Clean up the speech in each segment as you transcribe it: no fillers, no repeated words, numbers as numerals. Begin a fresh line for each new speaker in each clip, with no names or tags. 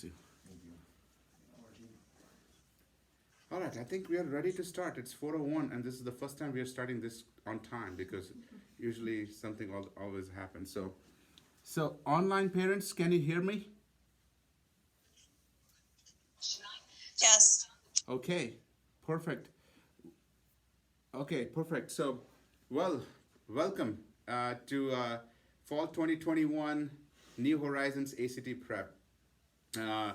you. All right, I think we are ready to start. It's 4:01, and this is the first time we are starting this on time because usually something always happens. So online parents, can you hear me?
Yes.
Okay, perfect. Okay, perfect. So, well, welcome to Fall 2021 New Horizons ACT Prep. Uh,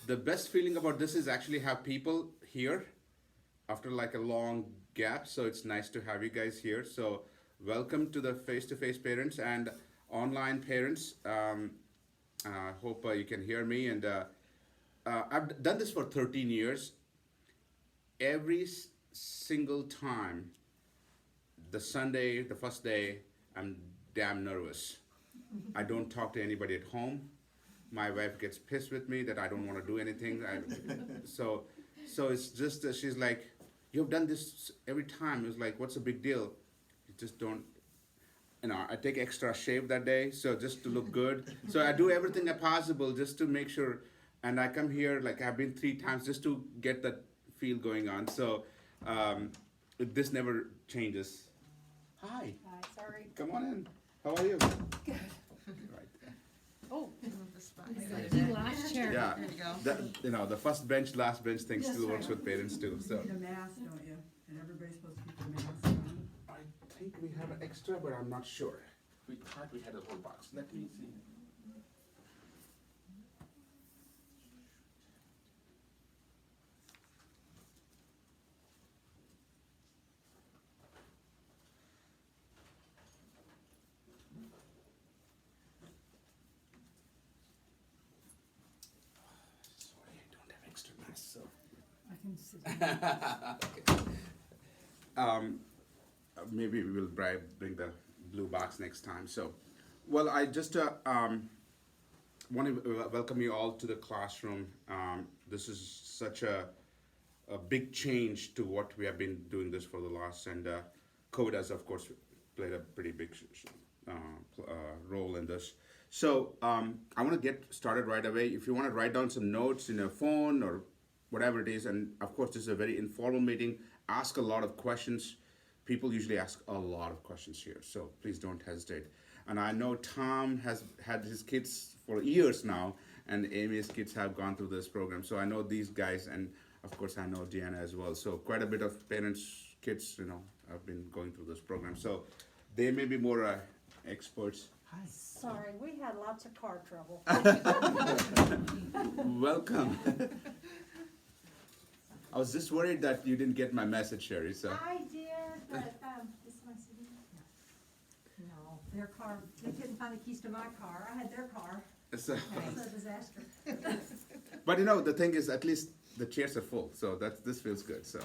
the best feeling about this is actually have people here after like a long gap. So it's nice to have you guys here. So welcome to the face-to-face parents and online parents. Hope you can hear me. And I've done this for 13 years. Every single time, the Sunday, the first day, I'm damn nervous. I don't talk to anybody at home. My wife gets pissed with me that I don't want to do anything. So, so it's just she's like, "You've done this every time." It's like, "What's the big deal?" You just don't. I take extra shave that day, so just to look good. So I do everything possible just to make sure. And I come here like I've been 3 times just to get that feel going on. So um, this never changes. Hi.
Hi, sorry.
Come on in. How are you?
Good.
Right.
Oh.
You last chair.
Yeah.
There you go.
The first bench, last bench thing
Yes,
still
right.
works with parents too. So
You need a mask, don't you? And everybody's supposed to keep their mask on.
I think we have an extra, but I'm not sure. We thought we had a whole box. Let me see. Sorry, I don't have extra masks, so.
I can sit.
Okay. Maybe we will bring the blue box next time. So, well, I just want to welcome you all to the classroom. This is such a big change to what we have been doing this for the last, and COVID has, of course, played a pretty big role in this. So, I want to get started right away. If you want to write down some notes in your phone or whatever it is, and of course, this is a very informal meeting. Ask a lot of questions. People usually ask a lot of questions here, so please don't hesitate. And I know Tom has had his kids for years now, and Amy's kids have gone through this program. So I know these guys, and of course I know Deanna as well. So quite a bit of parents, kids, have been going through this program. So they may be more experts. Hi.
Sorry, we had lots of car trouble.
Welcome. I was just worried that you didn't get my message, Sherry. So
I did, but, this is my CD? No, their car, they couldn't find the keys to my car. I had their car.
So-
It's a disaster.
but the thing is, at least the chairs are full, so this feels good. So,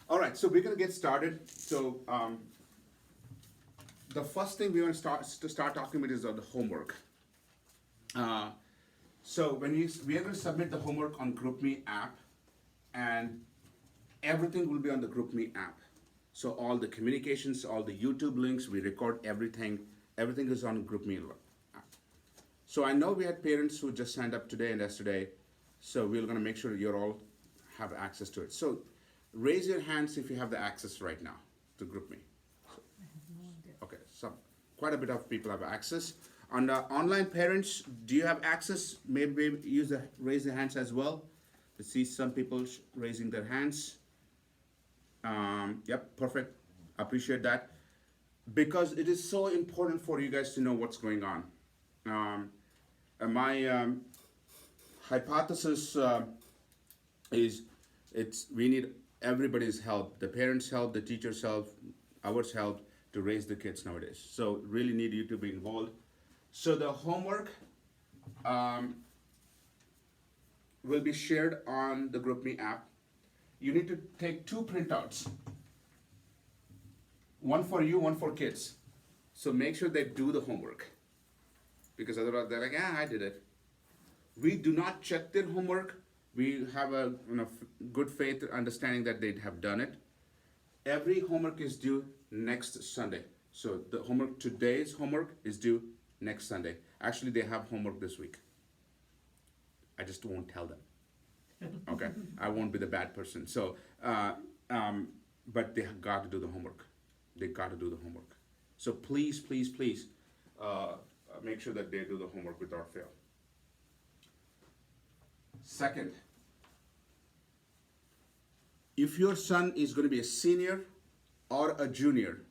all right, so we're gonna get started. So, the first thing we want to start talking about is the homework. So we are gonna submit the homework on GroupMe app, and everything will be on the GroupMe app. So all the communications, all the YouTube links, we record everything. Everything is on GroupMe app. So I know we had parents who just signed up today and yesterday. So we're gonna make sure you all have access to it. So raise your hands if you have the access right now to GroupMe. Okay, so quite a bit of people have access. On the online parents, do you have access? Maybe raise the hands as well. I see some people raising their hands. Yep, perfect. Appreciate that. Because it is so important for you guys to know what's going on. My hypothesis is we need everybody's help, the parents' help, the teachers' help, ours help to raise the kids nowadays. So really need you to be involved. So the homework will be shared on the GroupMe app. You need to take 2 printouts. One for you, one for kids. So make sure they do the homework. Because otherwise they're like, I did it. We do not check their homework. We have a good faith understanding that they have done it. Every homework is due next Sunday. So today's homework is due next Sunday. Actually, they have homework this week. I just won't tell them. Okay, I won't be the bad person. So, but they have got to do the homework. They got to do the homework. So please, please, please, make sure that they do the homework without fail. Second, if your son is going to be a senior or a junior,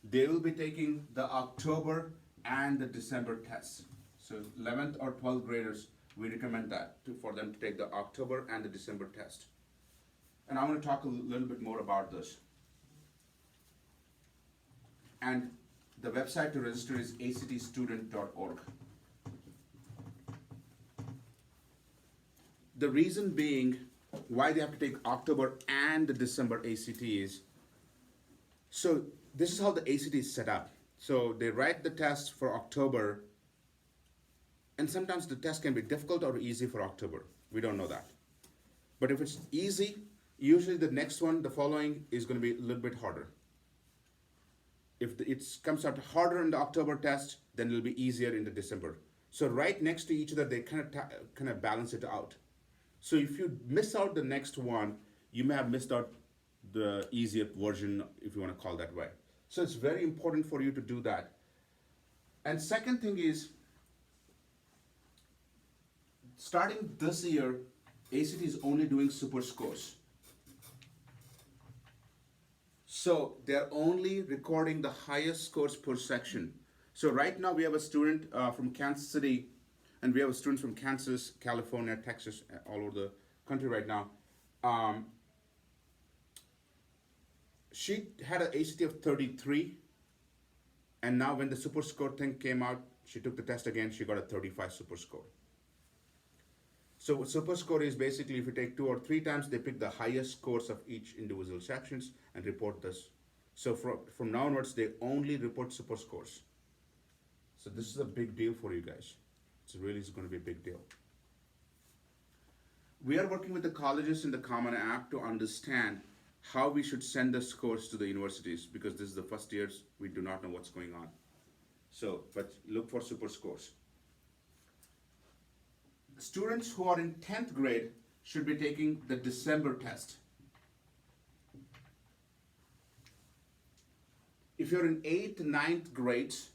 they will be taking the October and the December tests. So 11th or 12th graders, we recommend that for them to take the October and the December test. And I want to talk a little bit more about this. And the website to register is actstudent.org. The reason being why they have to take October and the December ACT is, so this is how the ACT is set up. So they write the test for October, and sometimes the test can be difficult or easy for October. We don't know that. But if it's easy, usually the next one, the following, is going to be a little bit harder. If it comes out harder in the October test, then it'll be easier in the December. So right next to each other, they kind of balance it out. So if you miss out the next one, you may have missed out the easier version, if you want to call that way. So it's very important for you to do that. And second thing is, starting this year, ACT is only doing super scores. So they're only recording the highest scores per section. So right now we have a student from Kansas City, and we have students from Kansas, California, Texas, all over the country right now. She had an ACT of 33, and now when the super score thing came out, she took the test again, she got a 35 super score. So super score is basically if you take 2 or 3 times, they pick the highest scores of each individual sections and report this. So from now onwards, they only report super scores. So this is a big deal for you guys. It's really going to be a big deal. We are working with the colleges in the Common App to understand how we should send the scores to the universities, because this is the first years, we do not know what's going on. So, but look for super scores. Students who are in 10th grade should be taking the December test. If you're in 8th, 9th grades,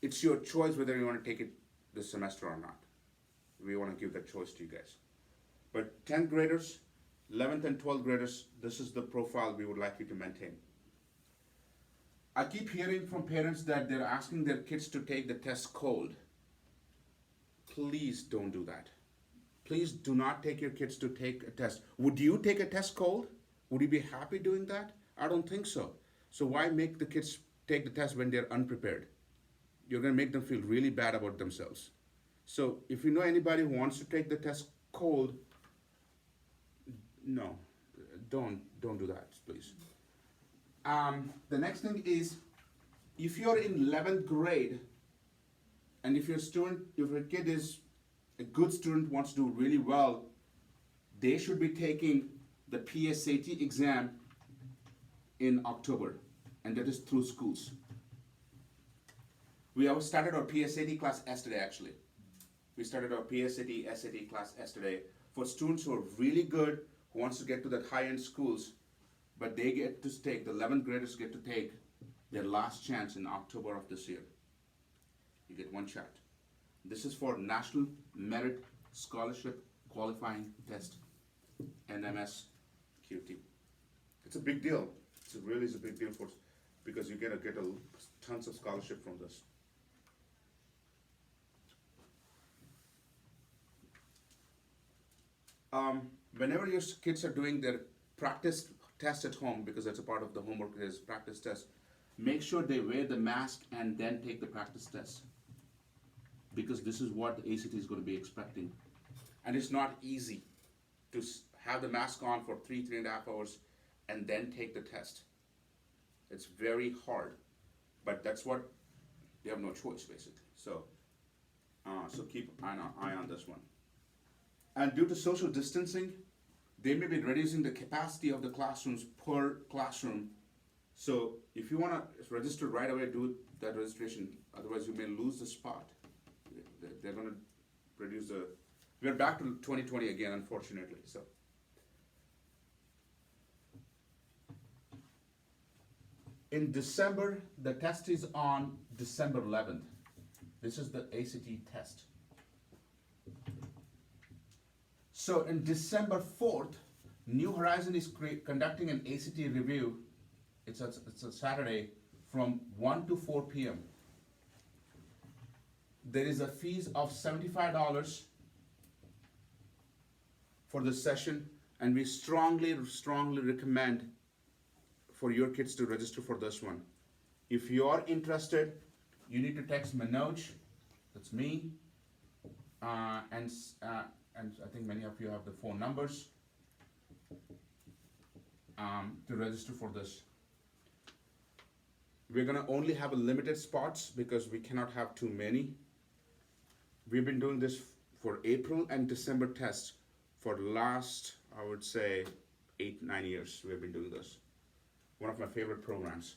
it's your choice whether you want to take it this semester or not. We want to give that choice to you guys. But 10th graders, 11th and 12th graders, this is the profile we would like you to maintain. I keep hearing from parents that they're asking their kids to take the test cold. Please don't do that. Please do not take your kids to take a test. Would you take a test cold? Would you be happy doing that? I don't think so. So why make the kids take the test when they're unprepared? You're going to make them feel really bad about themselves. So if you know anybody who wants to take the test cold, no, don't do that, please. The next thing is, if you're in 11th grade, and if your kid is a good student, wants to do really well, they should be taking the PSAT exam in October, and that is through schools. We have started our PSAT class yesterday, actually. We started our PSAT, SAT class yesterday for students who are really good, who wants to get to that high-end schools, but they get to take, the 11th graders get to take their last chance in October of this year. You get one shot. This is for National Merit Scholarship Qualifying Test, NMSQT. It's a big deal. It really is a big deal because you get tons of scholarship from this. Whenever your kids are doing their practice test at home, because that's a part of the homework, is practice test, make sure they wear the mask and then take the practice test, because this is what the ACT is going to be expecting. And it's not easy to have the mask on for 3.5 hours and then take the test. It's very hard, but that's what, they have no choice basically. So keep an eye on this one. And due to social distancing, they may be reducing the capacity of the classrooms per classroom. So if you want to register right away, do that registration. Otherwise, you may lose the spot. They're going to reduce the we're back to 2020 again, unfortunately. So, in December, the test is on December 11th. This is the ACT test. So, in December 4th, New Horizon is conducting an ACT review. It's a Saturday from 1 to 4 p.m. There is a fees of $75 for the session, and we strongly recommend for your kids to register for this one. If you are interested, you need to text Manoj, that's me, and I think many of you have the phone numbers to register for this. We're gonna only have a limited spots because we cannot have too many. We've been doing this for April and December tests for the last, I would say, 8-9 years. We've been doing this. One of my favorite programs.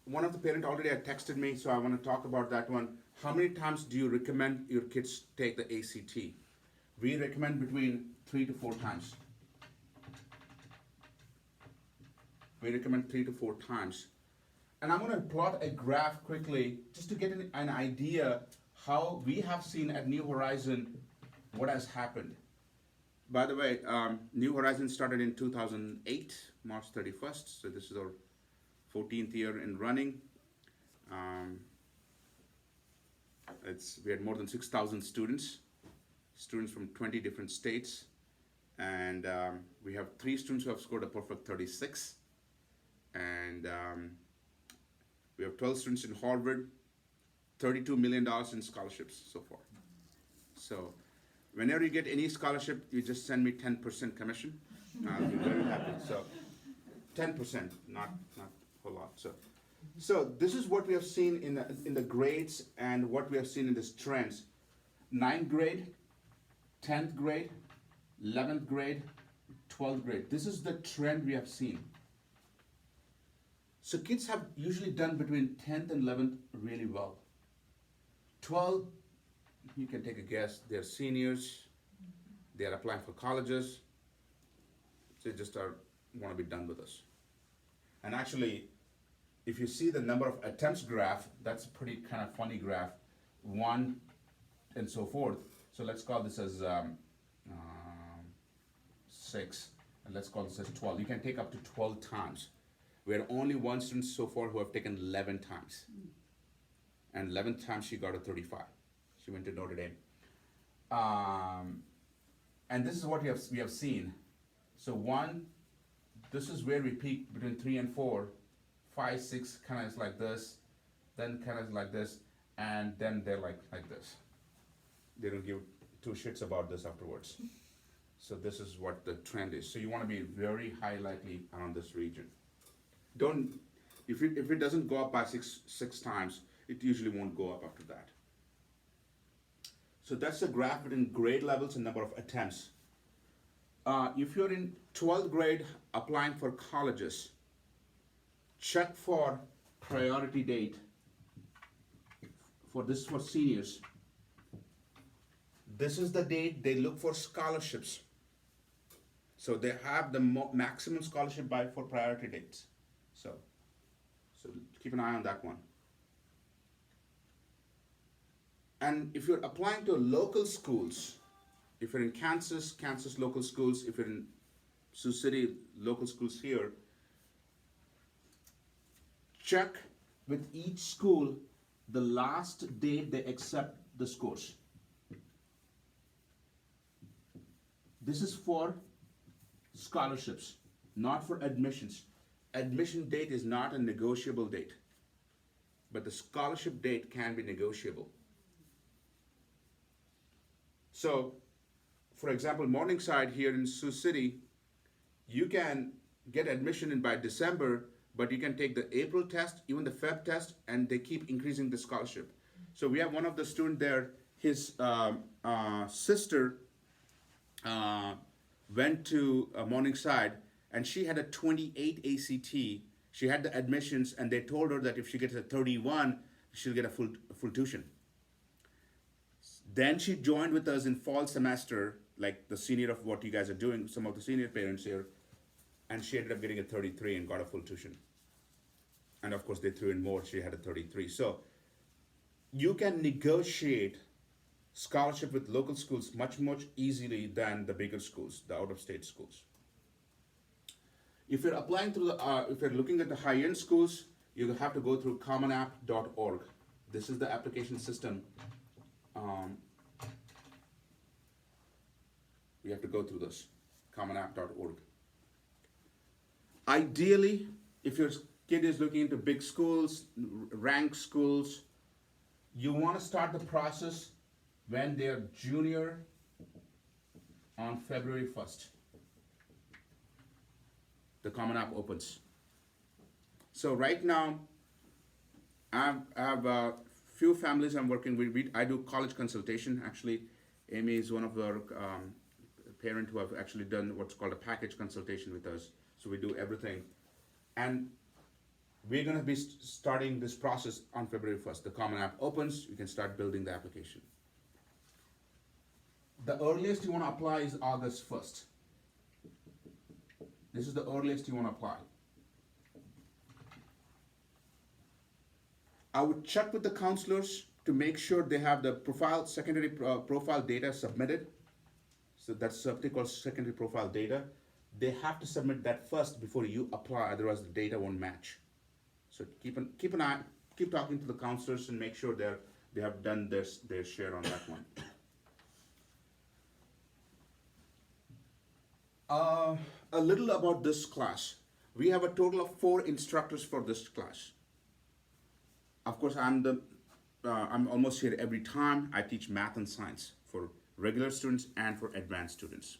One of the parents already had texted me, so I want to talk about that one. How many times do you recommend your kids take the ACT? We recommend between 3 to 4 times. We recommend 3 to 4 times. And I'm going to plot a graph quickly just to get an idea how we have seen at New Horizon what has happened. By the way, New Horizon started in 2008, March 31st, so this is our 14th year in running. We had more than 6,000 students from 20 different states, and we have 3 students who have scored a perfect 36, and we have 12 students in Harvard, $32 million in scholarships so far. So whenever you get any scholarship, you just send me 10% commission. I'll be very happy. So 10%, not a whole lot. So this is what we have seen in the grades and what we have seen in the trends. 9th grade, 10th grade, 11th grade, 12th grade. This is the trend we have seen. So kids have usually done between 10th and 11th really well. 12, you can take a guess, they're seniors, they're applying for colleges, they just want to be done with us. And actually, if you see the number of attempts graph, that's a pretty kind of funny graph, 1 and so forth. So let's call this as 6, and let's call this as 12. You can take up to 12 times. We had only one student so far who have taken 11 times. And 11th time she got a 35. She went to Notre Dame. And this is what we have seen. So 1, this is where we peak between 3 and 4. 5, 6 kind of is like this, then kind of like this, and then they're like this. They don't give 2 shits about this afterwards. So this is what the trend is. So you want to be very high likely around this region. If it doesn't go up by six times, it usually won't go up after that. So that's the graph between grade levels and number of attempts. If you're in 12th grade applying for colleges, check for priority date for seniors. This is the date they look for scholarships. So they have the maximum scholarship for priority dates. So keep an eye on that one. And if you're applying to local schools, if you're in Kansas local schools, if you're in Sioux City local schools here, check with each school the last date they accept the scores. This is for scholarships, not for admissions. Admission date is not a negotiable date, but the scholarship date can be negotiable. So, for example, Morningside here in Sioux City, you can get admission in by December, but you can take the April test, even the Feb test, and they keep increasing the scholarship. So we have one of the students there, his sister went to Morningside, and she had a 28 ACT, She had the admissions, and they told her that if she gets a 31, she'll get a full tuition. Then she joined with us in fall semester, like the senior of what you guys are doing, some of the senior parents here, and she ended up getting a 33 and got a full tuition. And of course, they threw in more. She had a 33. So you can negotiate scholarship with local schools much easily than the bigger schools, the out-of-state schools. If you're applying through if you're looking at the high-end schools, you have to go through commonapp.org. This is the application system. We have to go through this, commonapp.org. Ideally, if your kid is looking into big schools, ranked schools, you want to start the process when they're junior on February 1st. The Common App opens. So right now, I have a few families I'm working with. I do college consultation. Actually, Amy is one of our parents who have actually done what's called a package consultation with us. So we do everything. And we're going to be starting this process on February 1st. The Common App opens, you can start building the application. The earliest you want to apply is August 1st. This is the earliest you want to apply. I would check with the counselors to make sure they have the secondary profile data submitted. So that's something called secondary profile data. They have to submit that first before you apply, otherwise the data won't match. So keep an eye, keep talking to the counselors and make sure they have done their share on that one. A little about this class. We have a total of 4 instructors for this class. Of course, I'm almost here every time. I teach math and science for regular students and for advanced students.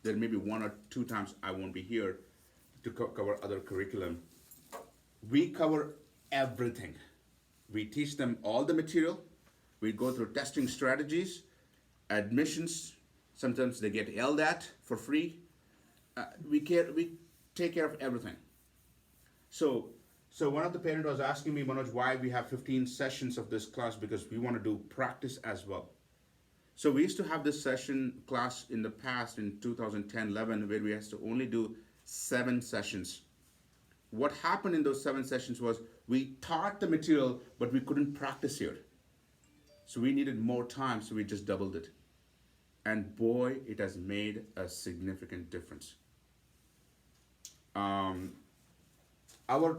There may be 1 or 2 times I won't be here to cover other curriculum. We cover everything. We teach them all the material. We go through testing strategies, admissions. Sometimes they get yelled at for free. We take care of everything. So one of the parents was asking me, Manoj, why we have 15 sessions of this class, because we want to do practice as well. So we used to have this session class in the past in 2010-11 where we had to only do 7 sessions. What happened in those 7 sessions was we taught the material, but we couldn't practice here. So we needed more time, so we just doubled it. And boy, it has made a significant difference. Our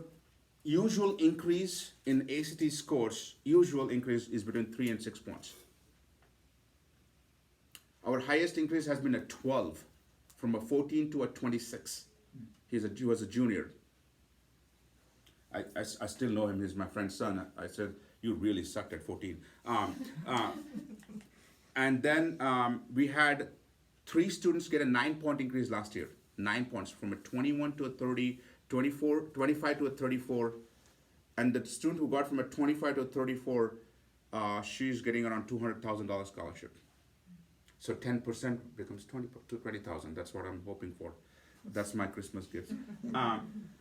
usual increase in ACT scores, is between 3 and 6 points. Our highest increase has been a 12, from a 14 to a 26. He was a junior. I still know him, he's my friend's son. I said, you really sucked at 14. And then we had 3 students get a 9-point increase last year. 9 points, from a 21 to a 30, 25 to a 34. And the student who got from a 25 to a 34, she's getting around $200,000 scholarship. So 10% becomes 20,000. That's what I'm hoping for. That's my Christmas gift.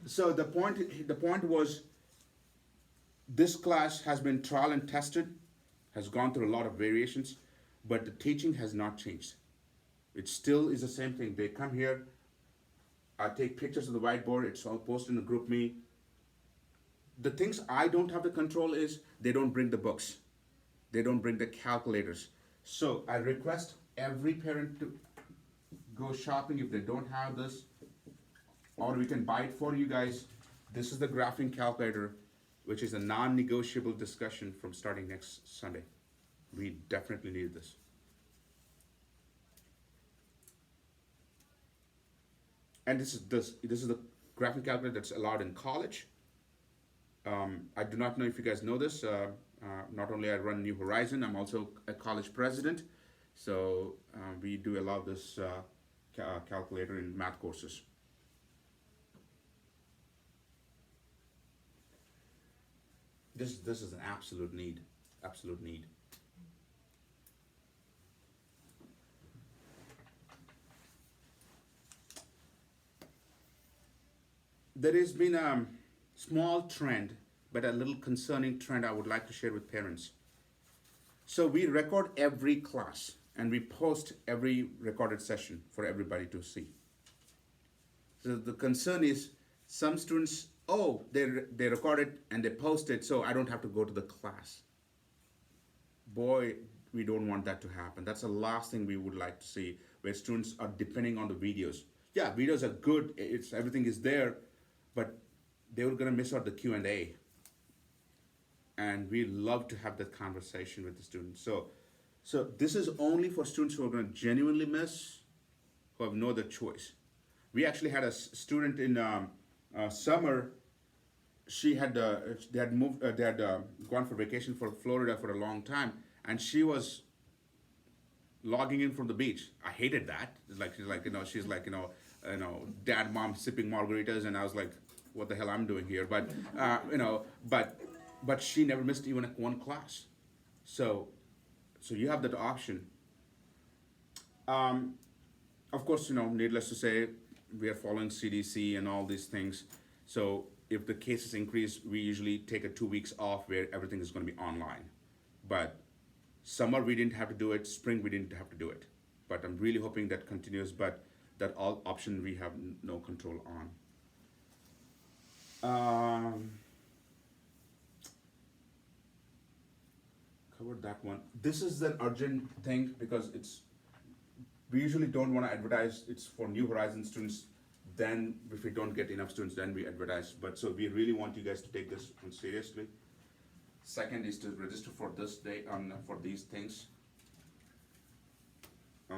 So the point was, this class has been trial and tested, has gone through a lot of variations, but the teaching has not changed. It still is the same thing. They come here, I take pictures of the whiteboard, it's all posted in the group me. The things I don't have the control is they don't bring the books. They don't bring the calculators. So I request every parent to go shopping if they don't have this, or we can buy it for you guys. This is the graphing calculator, which is a non-negotiable discussion from starting next Sunday. We definitely need this. And this is the graphing calculator that's allowed in college. I do not know if you guys know this. Not only I run New Horizon, I'm also a college president. So we do allow this calculator in math courses. This is an absolute need. There has been small trend, but a little concerning trend I would like to share with parents. So we record every class and we post every recorded session for everybody to see. So the concern is some students, oh, they record it and they post it, so I don't have to go to the class. Boy, we don't want that to happen. That's the last thing we would like to see, where students are depending on the videos. Yeah, videos are good, it's everything is there, but they were gonna miss out the Q&A. And we love to have that conversation with the students. So this is only for students who are gonna genuinely miss, who have no other choice. We actually had a student in summer. She had they had moved. They had gone for vacation for Florida for a long time, and she was logging in from the beach. I hated that. It's like she's like dad, mom sipping margaritas, and I was like, what the hell I'm doing here? But but she never missed even one class. So you have that option. Of course, needless to say, we are following CDC and all these things. So if the cases increase, we usually take a 2 weeks off where everything is going to be online. But summer we didn't have to do it. Spring we didn't have to do it. But I'm really hoping that continues. But that all option we have no control on. Covered that one. This is an urgent thing because we usually don't want to advertise. It's for New Horizons students. Then if we don't get enough students, then we advertise. But so we really want you guys to take this one seriously. Second is to register for this day for these things.
Do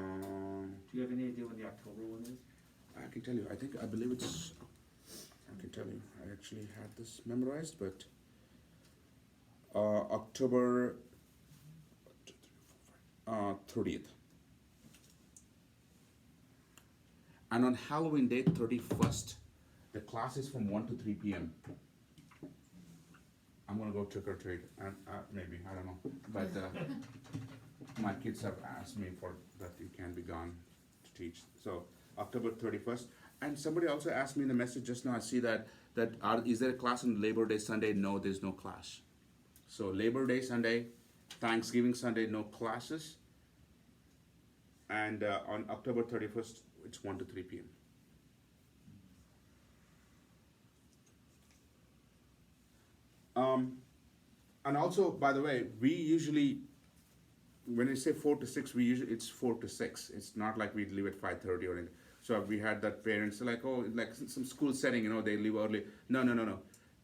you have any idea when the October one is?
I can tell you. I believe it's. I can tell you. I actually had this memorized, but October 30th. And on Halloween day 31st, the class is from 1 to 3 p.m. I'm gonna go trick or treat, and maybe I don't know, but my kids have asked me for that you can be gone to teach. So October 31st, and somebody also asked me in the message just now. I see that is there a class on Labor Day Sunday? No, there's no class. So Labor Day Sunday, Thanksgiving Sunday, no classes, and on October 31st. It's 1 to 3 p.m. And also, by the way, we usually, when we say 4 to 6, it's 4 to 6. It's not like we leave at 5:30 or anything. So we had that parents like, oh, like some school setting, they leave early. No.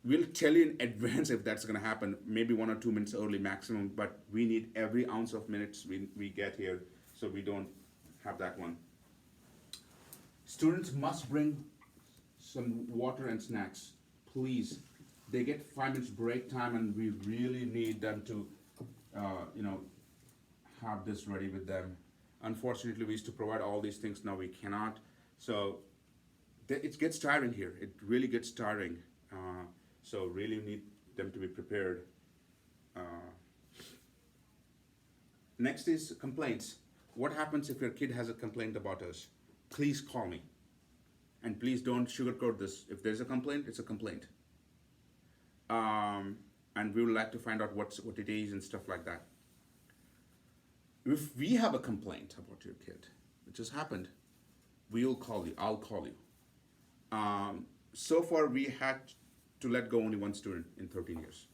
We'll tell you in advance if that's gonna happen. Maybe 1 or 2 minutes early maximum, but we need every ounce of minutes we get here, so we don't have that one. Students must bring some water and snacks, please. They get 5 minutes break time, and we really need them to, have this ready with them. Unfortunately, we used to provide all these things, now we cannot. So it gets tiring here. It really gets tiring. So really need them to be prepared. Next is complaints. What happens if your kid has a complaint about us? Please call me. And please don't sugarcoat this. If there's a complaint, it's a complaint. And we would like to find out what it is and stuff like that. If we have a complaint about your kid, which has happened, we'll call you. I'll call you. So far, we had to let go only one student in 13 years.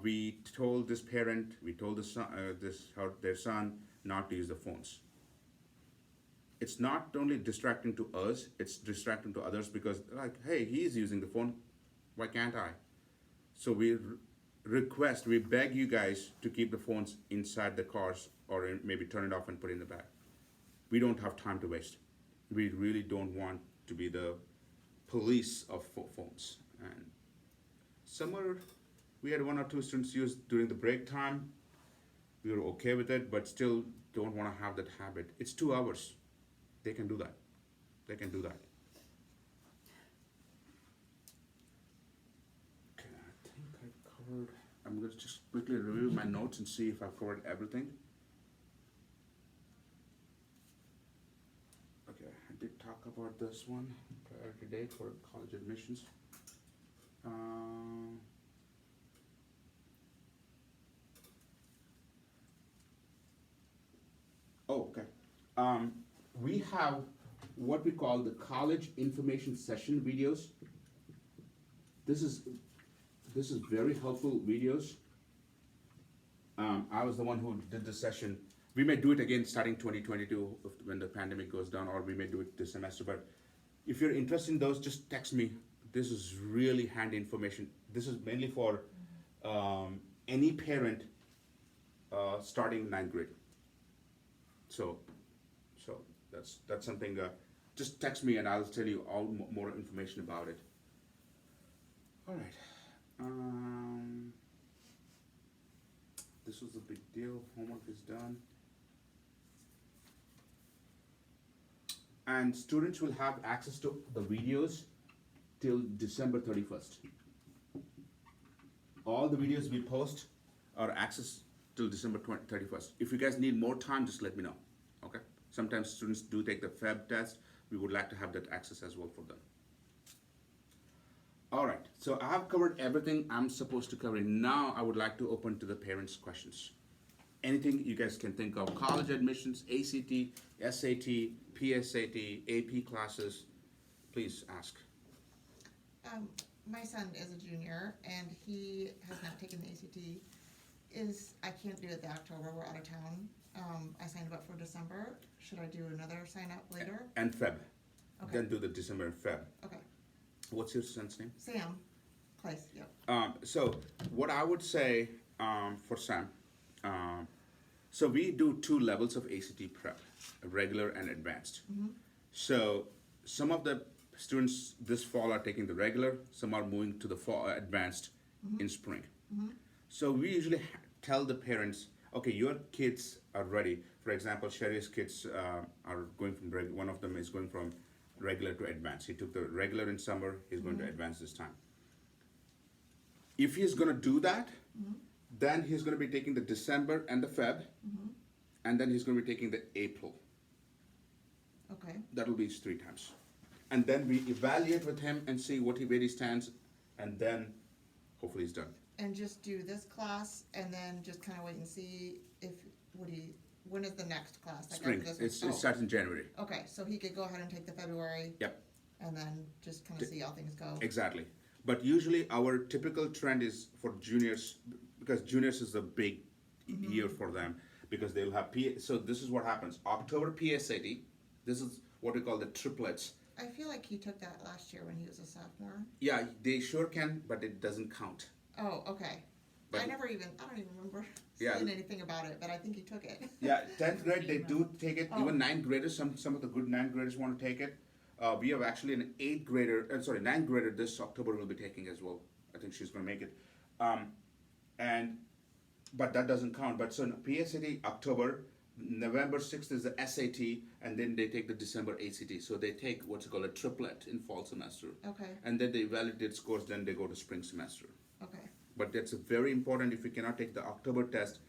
We told this parent, we told their son not to use the phones. It's not only distracting to us, it's distracting to others because like, hey, he's using the phone, why can't I? So we beg you guys to keep the phones inside the cars or maybe turn it off and put it in the bag. We don't have time to waste. We really don't want to be the police of phones. And summer, we had 1 or 2 students use during the break time. We were okay with it, but still don't want to have that habit. It's 2 hours. They can do that. Okay, I think I covered. I'm going to just quickly review my notes and see if I've covered everything. Okay, I did talk about this one, priority date for college admissions. we have what we call the college information session videos. This is very helpful videos. I was the one who did the session. We may do it again starting 2022 when the pandemic goes down, or we may do it this semester. But if you're interested in those, just text me. This is really handy information. This is mainly for any parent starting ninth grade. So that's something. Just text me and I'll tell you all more information about it. All right. This was a big deal. Homework is done. And students will have access to the videos till December 31st. All the videos we post are access till December 31st. If you guys need more time, just let me know, okay? Sometimes students do take the FEB test. We would like to have that access as well for them. All right, so I have covered everything I'm supposed to cover. Now I would like to open to the parents' questions. Anything you guys can think of, college admissions, ACT, SAT, PSAT, AP classes, please ask.
My son is a junior and he has not taken the ACT. I can't do it the October, we're out of town. I signed up for December. Should I do another sign up later?
And Feb.
Okay.
Then do the December and Feb.
Okay.
What's your son's name?
Sam Place, yep.
So what I would say for Sam, so we do 2 levels of ACT prep, regular and advanced. So some of the students this fall are taking the regular, some are moving to the fall, advanced in spring. So we usually tell the parents, okay, your kids are ready. For example, Sherry's kids are going from one of them is going from regular to advanced. He took the regular in summer, he's going to advance this time. If he's going to do that, then he's going to be taking the December and the Feb, and then he's going to be taking the April.
Okay.
That'll be his 3 times. And then we evaluate with him and see where he stands, and then hopefully he's done.
And just do this class and then just kind of wait and see when is the next class? Like
Spring,
after this
it
one?
starts in January.
Okay, so he could go ahead and take the February.
Yep.
And then just kind of see how things go.
Exactly. But usually our typical trend is for juniors, because juniors is a big year for them, because they'll have so this is what happens. October PSAT, this is what we call the triplets.
I feel like he took that last year when he was a sophomore.
Yeah, they sure can, but it doesn't count.
Oh, okay.
But
I don't even remember
Yeah.
seeing anything about it, but I think he took it.
Yeah, 10th grade, they do take it. Even 9th graders, some of the good 9th graders want to take it. We have actually an 9th grader this October will be taking as well. I think she's going to make it. But that doesn't count. But so PSAT, October, November 6th is the SAT, and then they take the December ACT. So they take what's called a triplet in fall semester.
Okay,
And then they evaluate scores, then they go to spring semester.
okay,
But that's very important. If you cannot take the October test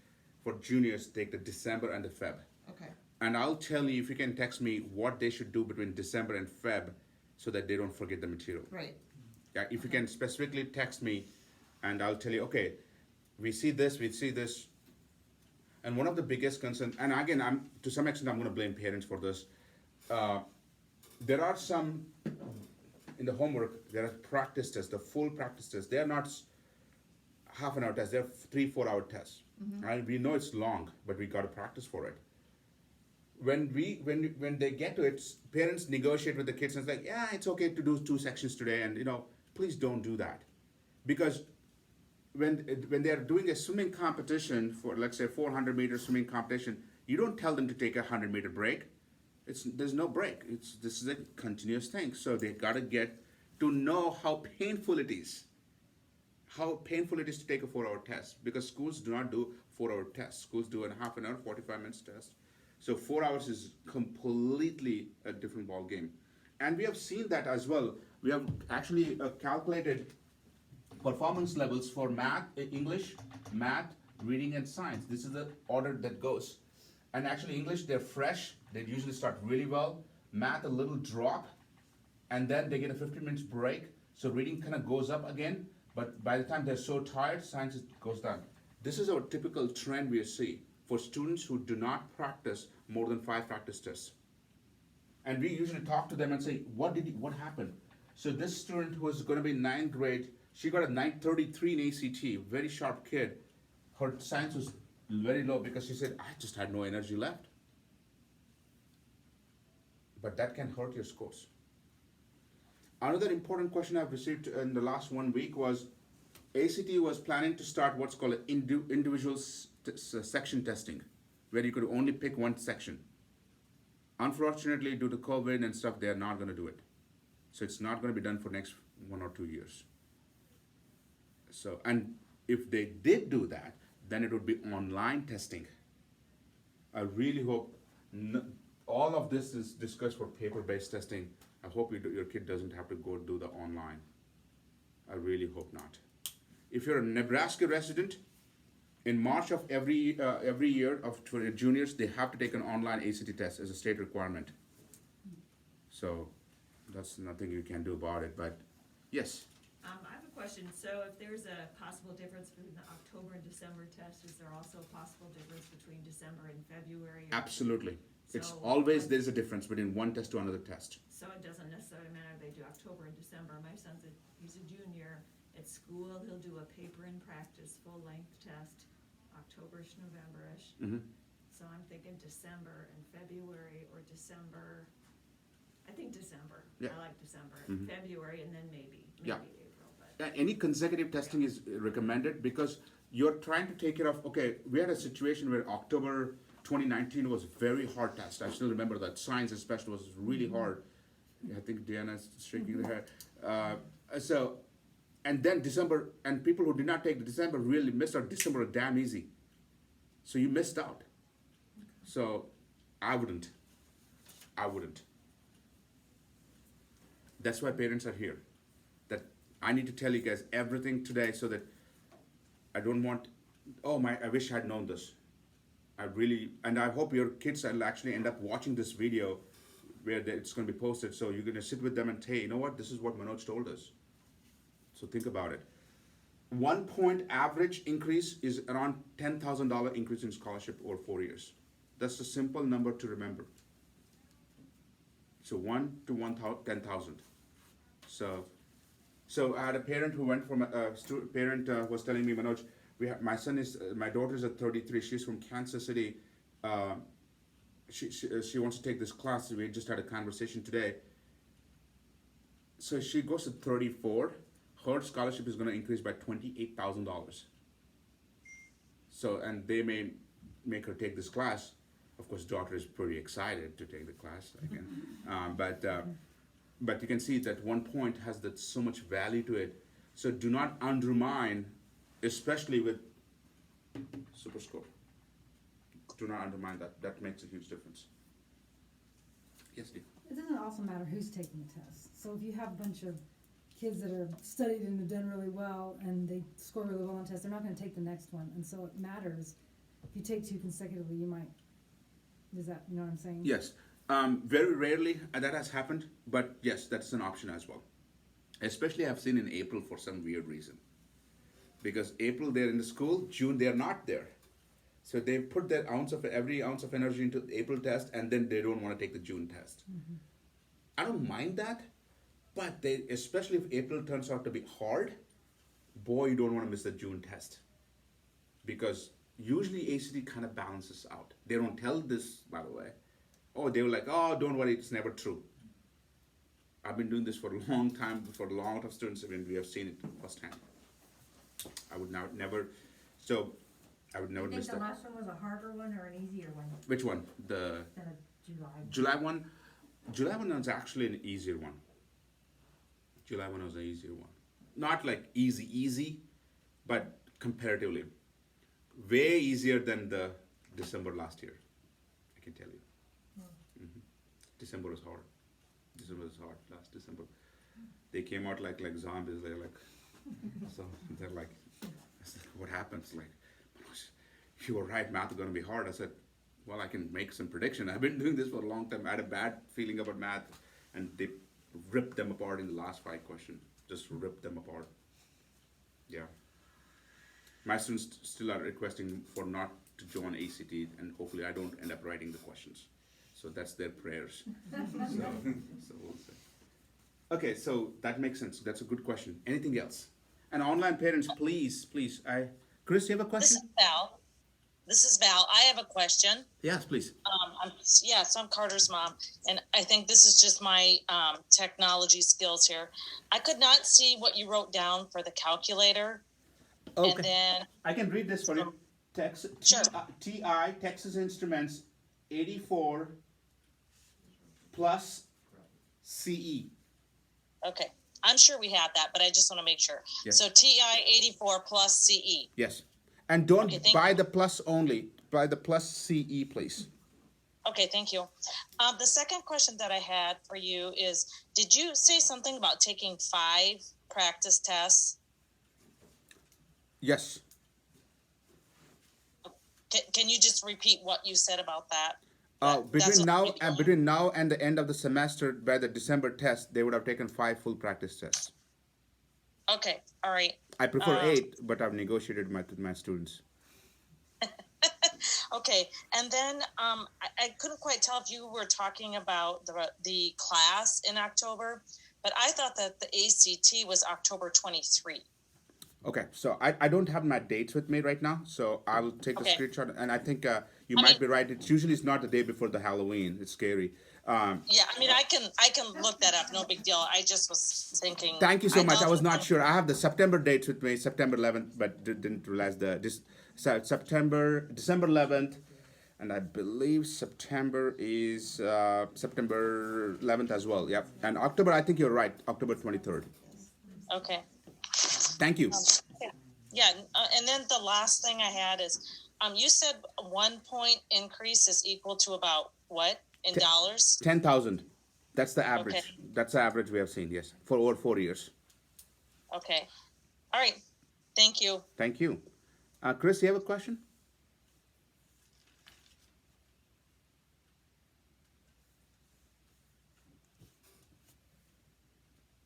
for juniors, take the December and the Feb.
okay,
And I'll tell you, if you can text me what they should do between December and Feb so that they don't forget the material.
right,
Yeah, if you can specifically text me and I'll tell you, okay, we see this. And one of the biggest concerns, and again, to some extent, I'm going to blame parents for this. There are some, in the homework, there are practice tests, the full practice tests. They are not half an hour tests, they're 3-4 hour tests. And we know it's long, but we got to practice for it. When they get to it, parents negotiate with the kids and it's like, yeah, it's okay to do 2 sections today, and please don't do that, because when they are doing a swimming competition for, let's say, 400-meter swimming competition, you don't tell them to take a 100-meter break. There's no break. This is a continuous thing. So they gotta get to know how painful it is. How painful it is to take a 4-hour test, because schools do not do 4-hour tests. Schools do a half an hour, 45 minutes test. So 4 hours is completely a different ball game. And we have seen that as well. We have actually calculated performance levels for English, math, reading, and science. This is the order that goes. And actually English, they're fresh. They usually start really well. Math, a little drop. And then they get a 15 minutes break. So reading kind of goes up again. But by the time they're so tired, science goes down. This is our typical trend we see. for students who do not practice more than 5 practice tests. And we usually talk to them and say, what happened? So this student who was going to be in 9th grade, she got a 933 in ACT, very sharp kid. Her science was very low because she said, I just had no energy left. But that can hurt your scores. Another important question I've received in the last 1 week was, ACT was planning to start what's called individual section testing, where you could only pick one section. Unfortunately, due to COVID and stuff, they are not going to do it. So it's not going to be done for next 1 or 2 years. So, and if they did do that, then it would be online testing. I really hope all of this is discussed for paper-based testing. I hope your kid doesn't have to go do the online. I really hope not. If you're a Nebraska resident, in March of every year for juniors, they have to take an online ACT test as a state requirement. So that's nothing you can do about it, but yes.
I have a question. So if there's a possible difference between the October and December test, is there also a possible difference between December and February?
Absolutely. It's
So-
always, there's a difference between one test to another test.
So it doesn't necessarily matter if they do October and December. My son's he's a junior. At school, he'll do a paper and practice full-length test, October-ish, November-ish.
Mhm.
So I'm thinking December and February, or December, I think December.
Yeah.
I like December.
Mhm.
February, and then maybe
Yeah.
April, but.
Any consecutive testing is recommended because you're trying to take care of, okay, we had a situation where October 2019 was a very hard test. I still remember that. Science especially was really hard. I think Deanna's shaking her head. And then December, and people who did not take the December really missed out. December was damn easy. So you missed out. So I wouldn't. That's why parents are here. That I need to tell you guys everything today so that I don't want, I wish I had known this. And I hope your kids will actually end up watching this video where it's going to be posted. So you're going to sit with them and say, you know what, this is what Manoj told us. So think about it. 1 point average increase is around $10,000 increase in scholarship over 4 years. That's a simple number to remember. So 1 to 10,000. So I had a parent who went from parent was telling me, Manoj, my daughter is at 33. She's from Kansas City. She wants to take this class. We just had a conversation today. So she goes to 34. Her scholarship is going to increase by $28,000. So, and they may make her take this class. Of course, daughter is pretty excited to take the class again. But you can see that 1 point has that so much value to it. So do not undermine, especially with super score. Do not undermine that. That makes a huge difference. Yes, Steve.
It doesn't also matter who's taking the test. So if you have a bunch of kids that are studied and have done really well and they score really well on tests, they're not gonna take the next one. And so it matters. If you take 2 consecutively, you know what I'm saying?
Yes. Very rarely that has happened, but yes, that's an option as well. Especially I've seen in April for some weird reason. Because April they're in the school, June they're not there. So they put their every ounce of energy into the April test, and then they don't want to take the June test. Mm-hmm. I don't mind that, but especially if April turns out to be hard, boy, you don't want to miss the June test. Because usually ACT kind of balances out. They don't tell this, by the way. They were like, don't worry, it's never true. I've been doing this for a long time, for a lot of students, and we have seen it firsthand. I would never miss
You think the
that.
last one was a harder one or an easier one
Which one? The
than a July?
July one? July one was actually an easier one. July one was an easier one. Not like easy, but comparatively. Way easier than the December last year, I can tell you. Mm-hmm. December was hard. Last December. They came out like zombies. They're like, so they're like, what happens? Like, you were right, math is going to be hard. I said, well, I can make some prediction. I've been doing this for a long time. I had a bad feeling about math, and they ripped them apart in the last 5 questions. Just ripped them apart. Yeah. My students still are requesting for not to join ACT, and hopefully I don't end up writing the questions. So that's their prayers. So we'll see. Okay, so that makes sense. That's a good question. Anything else? And online parents, please, Chris, you have a
This
question?
is Val. This is Val. I have a question.
Yes, please.
So I'm Carter's mom, and I think this is just my technology skills here. I could not see what you wrote down for the calculator, and then
I can read this for you.
Sure.
TI, Texas Instruments, 84 plus CE.
okay, I'm sure we have that, but I just want to make sure.
Yes.
So TI 84 plus CE.
Yes. And don't
Okay, thank
buy
you.
the plus only. Buy the plus CE, please.
Okay, thank you. The second question that I had for you is, did you say something about taking 5 practice tests?
Yes.
Can you just repeat what you said about that?
Between
That's
between now and the end of the semester, by the December test, they would have taken 5 full practice tests.
Okay, all right.
I prefer 8, but I've negotiated with my students.
Okay, and then I couldn't quite tell if you were talking about the class in October, but I thought that the ACT was October 23.
Okay, so I don't have my dates with me right now, so I will take the
Okay.
screenshot, and I think you
I
might
mean-
be right. It's usually it's not the day before the Halloween. It's scary.
Yeah, I mean, I can look that up. No big deal. I just was thinking.
Thank you so much. I
thought
was
that-
not sure. I have the September dates with me, September 11th, but didn't realize December 11th, and I believe September is September 11th as well. Yep. And October, I think you're right. October 23rd.
Okay.
Thank you.
Yeah, and then the last thing I had is, you said 1 point increase is equal to about what in dollars?
10,000. That's the average.
Okay.
That's the average we have seen. Yes, for over 4 years.
Okay. All right. Thank you.
Thank you. Chris, you have a question?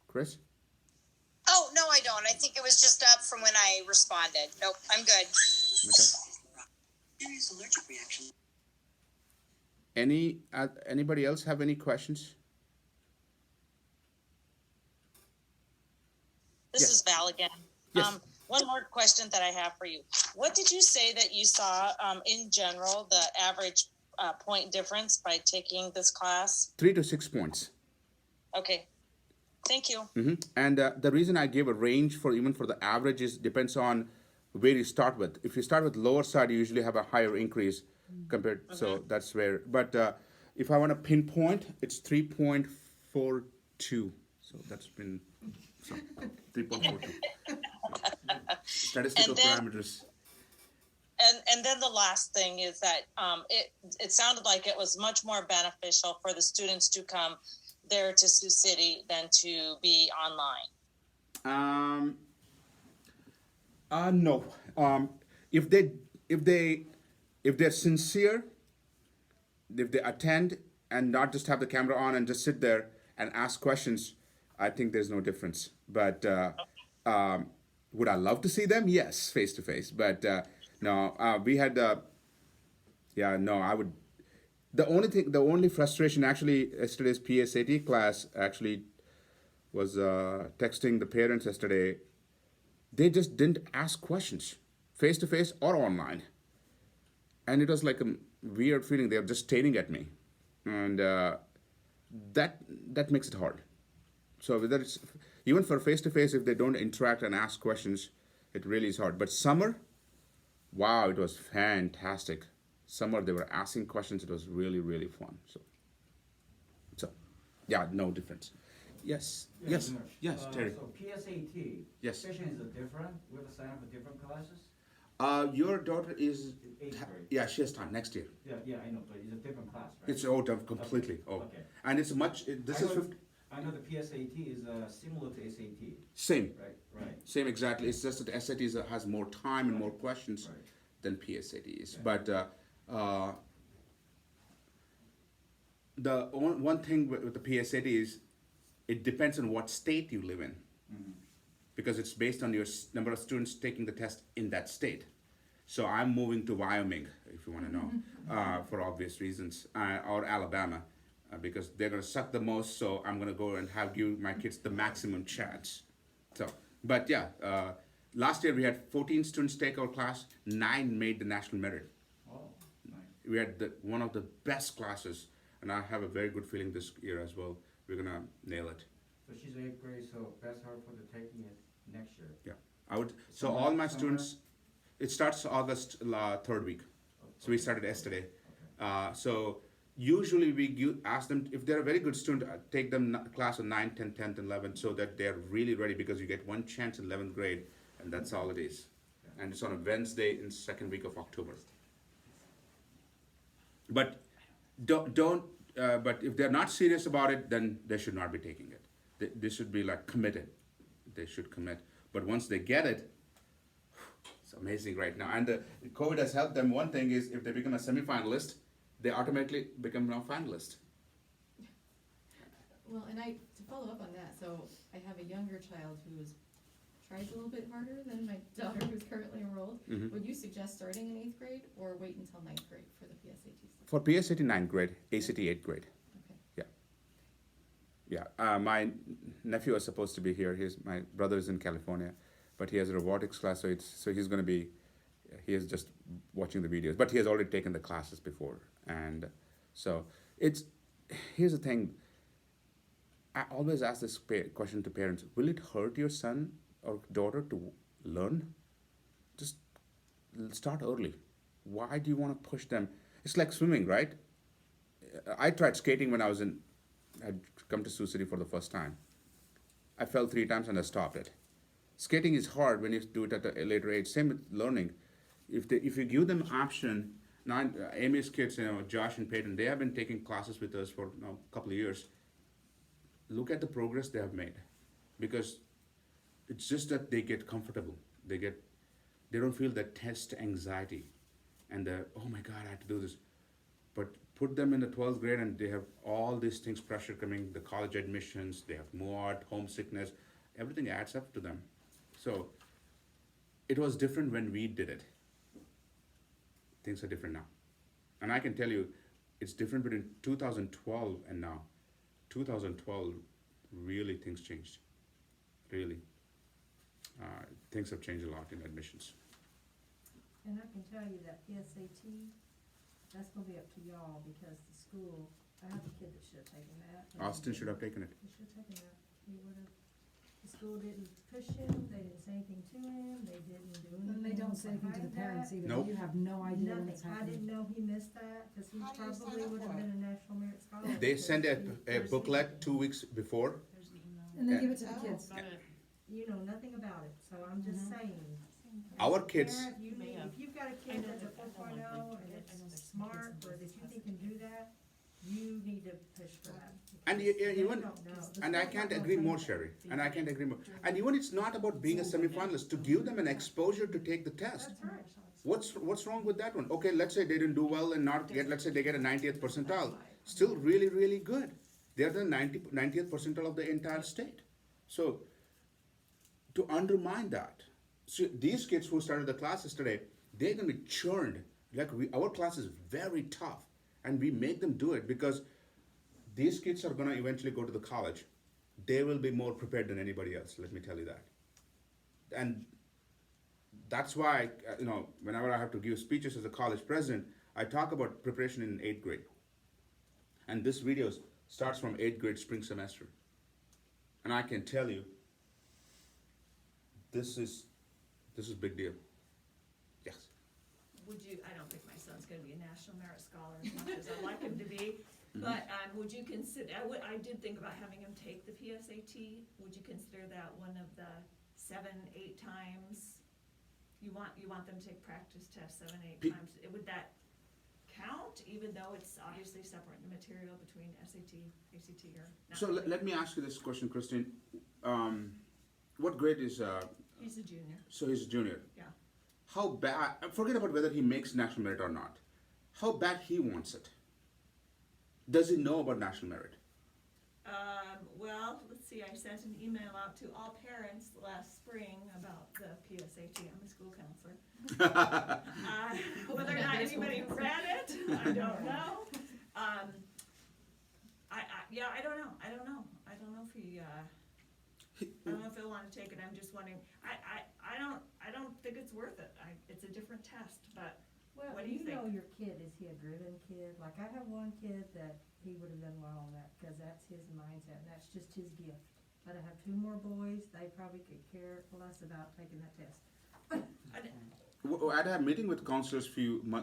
Chris?
Oh, no, I don't. I think it was just up from when I responded. Nope, I'm good.
Okay.
Serious allergic reaction.
Anybody else have any questions?
This
Yes.
is Val again.
Yes.
One more question that I have for you. What did you say that you saw in general, the average point difference by taking this class?
3 to 6 points.
Okay. Thank you.
And the reason I gave a range for even for the average is depends on where you start with. If you start with lower side, you usually have a higher increase compared. So that's where. But if I want to pinpoint, it's 3.42. So that's been 3.42. Statistical
And then-
parameters.
And then the last thing is that it sounded like it was much more beneficial for the students to come there to Sioux City than to be online.
No. If they're sincere, if they attend and not just have the camera on and just sit there and ask questions, I think there's no difference. But would I love to see them? Yes, face to face. But no, we had. No, I would. The only frustration actually yesterday's PSAT class actually was texting the parents yesterday. They just didn't ask questions, face to face or online, and it was like a weird feeling. They were just staring at me, and that makes it hard. So whether it's even for face to face, if they don't interact and ask questions, it really is hard. But summer, wow, it was fantastic. Summer they were asking questions. It was really, really fun. So yeah, no difference. Yes, yes,
Dinesh.
yes, Terry.
So PSAT.
Yes.
Session is it different? We have to sign up for different classes?
Your daughter is,
Eighth grade.
yeah, she has time next year.
Yeah, I know, but it's a different class, right?
It's all done completely.
Okay,
Oh,
okay.
and it's much. This
I
is
know-
50,
I know the PSAT is similar to SAT,
same,
right?
same exactly. It's just that the SAT has more time and more questions
Right.
than PSAT is.
Yeah.
But the one thing with the PSAT is it depends on what state you live in, because it's based on your number of students taking the test in that state. So I'm moving to Wyoming, if you want to know, for obvious reasons, or Alabama, because they're going to suck the most. So I'm going to go and give my kids the maximum chance. So, but yeah, last year we had 14 students take our class. 9 made the national merit.
Oh, nice.
We had one of the best classes, and I have a very good feeling this year as well. We're gonna nail it.
So she's 8th grade, so best her for the taking it next year.
Yeah, I would. So
Summer-
all my
summer?
students, it starts August 3rd week. So we started yesterday. So usually we ask them if they're a very good student, take them class on 9th, 10th, 10th, and 11th, so that they're really ready, because you get one chance in 11th grade, and that's all it is. And it's on a Wednesday in second week of October. But don't. But if they're not serious about it, then they should not be taking it. They should be like committed. They should commit. But once they get it, it's amazing right now. And the COVID has helped them. One thing is, if they become a semifinalist, they automatically become now finalist.
Well, and to follow up on that, so I have a younger child who's tries a little bit harder than my daughter who's currently enrolled.
Mhm.
Would you suggest starting in 8th grade or wait until 9th grade for the PSAT stuff?
For PSAT 9th grade, ACT 8th grade.
Okay.
Yeah. My nephew is supposed to be here. My brother is in California, but he has a robotics class, so he's going to be. He is just watching the videos, but he has already taken the classes before, and so here's the thing. I always ask this question to parents: will it hurt your son or daughter to learn? Just start early. Why do you want to push them? It's like swimming, right? I tried skating when I'd come to Sioux City for the first time. I fell 3 times and I stopped it. Skating is hard when you do it at a later age. Same with learning. If you give them option, now Amy's kids, Josh and Peyton, they have been taking classes with us for a couple of years. Look at the progress they have made, because it's just that they get comfortable. They don't feel that test anxiety, and oh my God, I have to do this. But put them in the 12th grade and they have all these things, pressure coming, the college admissions, they have MOAT, homesickness, everything adds up to them. So it was different when we did it. Things are different now. And I can tell you, it's different between 2012 and now. 2012, really things changed. Really. Things have changed a lot in admissions.
And I can tell you that PSAT, that's gonna be up to y'all, because the school, I have a kid that should have taken that.
Austin should have taken it.
He should have taken that. He would've, the school didn't push him, they didn't say anything to him, they didn't do anything.
And they don't say anything to the
behind
parents
that.
either.
Nope.
You have no idea
Nothing.
what's
I
happening.
didn't know he missed that, cause he
How do you sign
probably
up
would
for
have
it?
been a National Merit Scholar.
They
because
send a
he-
booklet 2 weeks before.
There's an email.
And then
Yeah.
give it to the
Oh.
kids.
You know nothing about it, so I'm just saying.
Our
as a
kids-
parent, you need,
Yeah.
if you've got a
I
kid
know
that's a
that- I know
4.0 and
I know there's
it's
some kids
smart,
in
or that
business
you think can do that, you need to push for that.
And
because
you-
they
even-
don't know. The
And I
school
can't
don't
agree
know
more,
that.
Sherry. And I can't agree more. And even it's not about being a semifinalist, to give them an exposure to take the test.
That's right.
What's wrong with that one? Okay, let's say they didn't do well and let's say they get a 90th percentile. Still really, really good. They're the 90th percentile of the entire state. So to undermine that, so these kids who started the classes today, they're gonna be churned. Like our class is very tough, and we make them do it because these kids are gonna eventually go to the college. They will be more prepared than anybody else. Let me tell you that. And that's why, whenever I have to give speeches as a college president, I talk about preparation in 8th grade. And this video starts from 8th grade spring semester. And I can tell you, this is big deal. Yes.
Would you, I don't think my son's gonna be a National Merit Scholar as much as I'd like him to be, but, would you consider, I did think about having him take the PSAT, would you consider that one of the 7, 8 times? You want them to take practice tests 7, 8
P-
times, would that count, even though it's obviously separate material between SAT, ACT, or not?
So let me ask you this question, Christine. What grade is,
He's a junior,
so he's a junior.
yeah.
How bad, forget about whether he makes national merit or not. How bad he wants it. Does he know about national merit?
Well, let's see, I sent an email out to all parents last spring about the PSAT, I'm a school counselor. Whether or not anybody read it, I don't know. Yeah, I don't know. I don't know if he, I don't know if he'll wanna take it. I'm just wondering, I don't think it's worth it. It's a different test, but
Well,
what do you think?
know your kid, is he a driven kid? Like, I have one kid that he would have done well on that, cause that's his mindset, and that's just his gift. But I have two more boys, they probably could care less about taking that test.
I had a meeting with counselors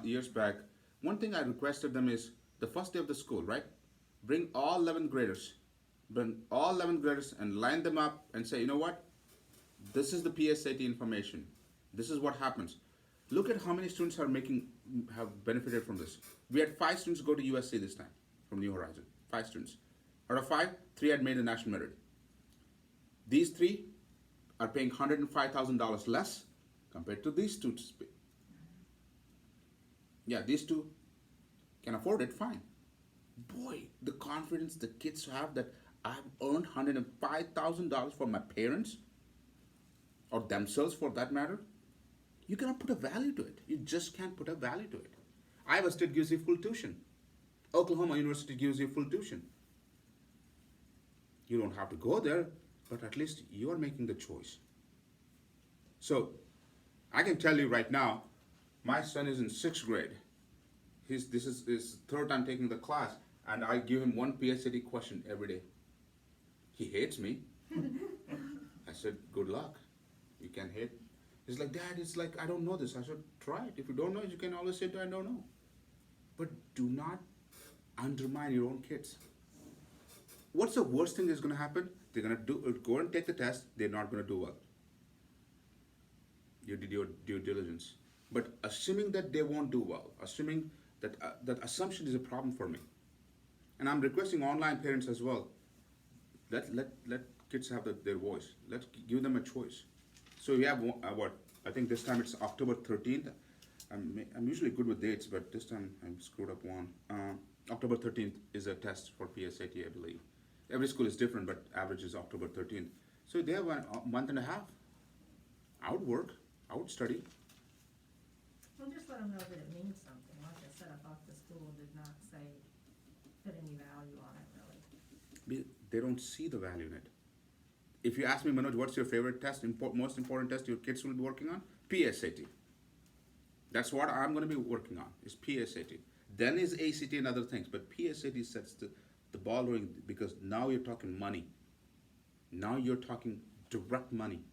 years back. One thing I requested them is the first day of the school, right? Bring all 11th graders. Bring all 11th graders and line them up and say, you know what? This is the PSAT information. This is what happens. Look at how many students have benefited from this. We had 5 students go to USC this time from New Horizon. 5 students. Out of 5, 3 had made the national merit. These 3 are paying $105,000 less compared to these students. Yeah, these 2 can afford it, fine. Boy, the confidence the kids have that I've earned $105,000 for my parents, or themselves for that matter, you cannot put a value to it. You just can't put a value to it. Iowa State gives you full tuition. Oklahoma University gives you full tuition. You don't have to go there, but at least you are making the choice. So, I can tell you right now, my son is in 6th grade. This is his 3rd time taking the class, and I give him one PSAT question every day. He hates me. I said, good luck. You can hate. He's like, Dad, it's like, I don't know this. I said, try it. If you don't know it, you can always say, I don't know. But do not undermine your own kids. What's the worst thing that's going to happen? They're going to go and take the test. They're not going to do well. You did your due diligence. But assuming that they won't do well, assuming that that assumption is a problem for me. And I'm requesting online parents as well. Let kids have their voice. Let's give them a choice. So we have I think this time it's October 13th. I'm usually good with dates, but this time I screwed up one. October 13th is a test for PSAT, I believe. Every school is different, but average is October 13th. So they have a month and a half. I would work. I would study.
Well, just let them know that it means something. Like I said, I thought the school did not say, put any value on it, really.
They don't see the value in it. If you ask me, Manoj, what's your favorite test, most important test your kids will be working on? PSAT. That's what I'm going to be working on, is PSAT. Then is ACT and other things, but PSAT sets the ball rolling, because now you're talking money. Now you're talking direct money.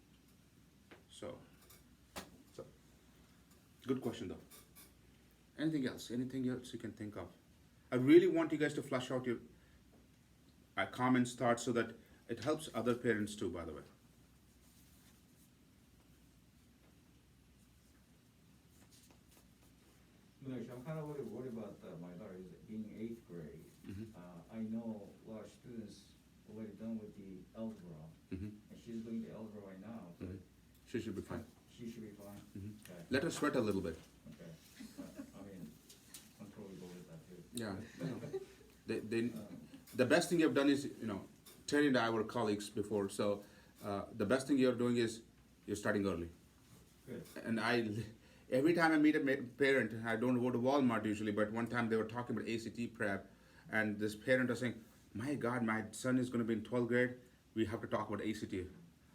So good question though. Anything else? Anything else you can think of? I really want you guys to flush out your comments, thoughts, so that it helps other parents too, by the way.
Manish, I'm kind of worried about my daughter is in 8th grade. I know a lot of students already done with the algebra, and she's doing the algebra right now. But
She should be fine.
she should be fine. Okay.
Let her sweat a little bit.
Okay. I mean, I'm totally go with that too.
Yeah. The best thing you've done is, Terry and I were colleagues before, so the best thing you're doing is you're starting early.
Good.
And every time I meet a parent, I don't go to Walmart usually, but one time they were talking about ACT prep, and this parent was saying, my God, my son is going to be in 12th grade, we have to talk about ACT.